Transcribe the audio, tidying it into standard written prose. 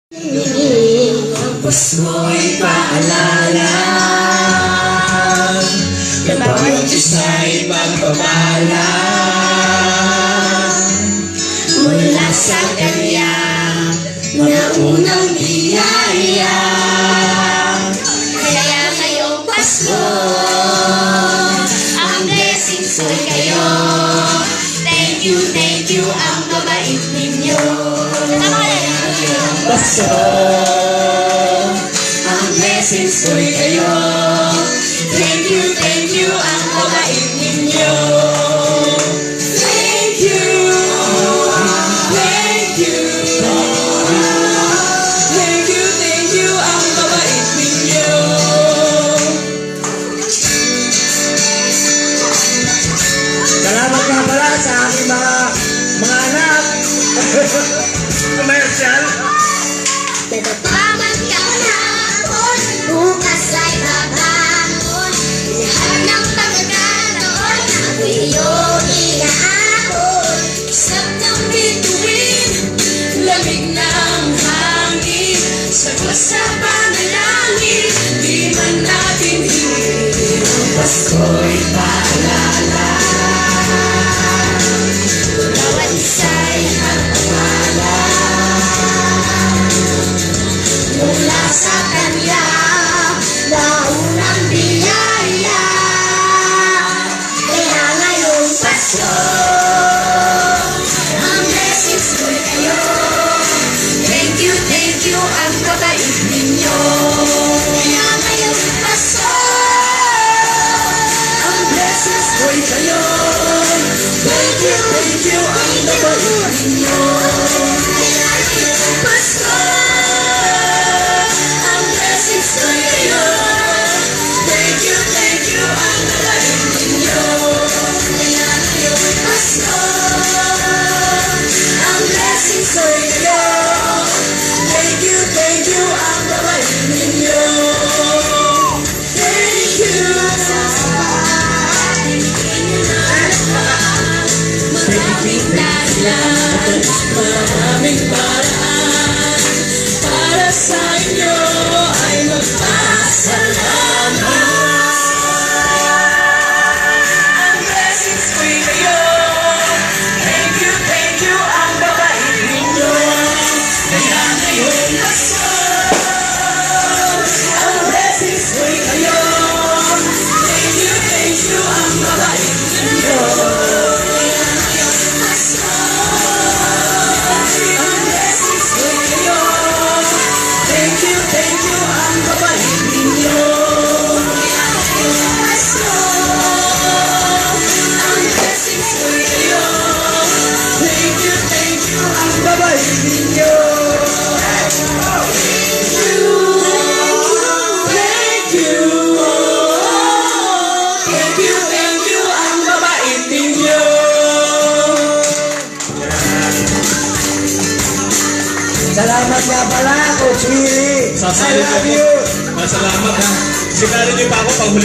Tapos mo'y paalala kapag yung isa'y magpapala mula sa kanya na unang biyaya. Kaya ngayong Pasko ang blessings ko'y kayo. Thank you, ang babait ninyo. Pasko ang blessings ko'y kayo. Thank you, ang babait ninyo. Thank you, ang babait ninyo. Salamat nga pala sa aking mga anak. Commercial. Nagpapaman ka na hapon, bukas ay babangon. Lahat ng pagkakataon na ako'y iyong inaahon. Isap ng bituin, lamig ng hangin, sagot sa panalangin, di man natin hingin. Ang Pasko'y paalala, bawat isa'y magpapala mula sa kanya na unang biyaya. Kaya ngayong Pasko ang blessings ko'y kayo. Thank you, ang babait ninyo. Kaya ngayong Pasko ang blessings ko'y kayo. Thank you, ang babait ninyo. Kaya ngayong Pasko ang blessings ko'y kayo. Thank you, ang babait ninyo. Kaya ngayong Pasko ang blessings ko'y kayo. Thank you, ang babait ninyo. Thank you sa maraming dahilan, maraming paraan para sa inyo ay magpasalamat. Ang blessings ko'y kayo. Thank you, ang babait ninyo. Kaya ngayong Pasko ang blessings ko'y kayo. Thank you, ang babait ninyo. Kaya ngayong Pasko ang blessings ko'y kayo. Thank you, ang babait ninyo. Kaya ngayong Pasko ang blessings ko'y kayo. Thank you, ang babait ninyo. Thank you, ang babait ninyo. Salamat nga pala, Coach Willie. I Sasali love ko. you. Masalamat ha. Sinali niyo pa ako pag huli.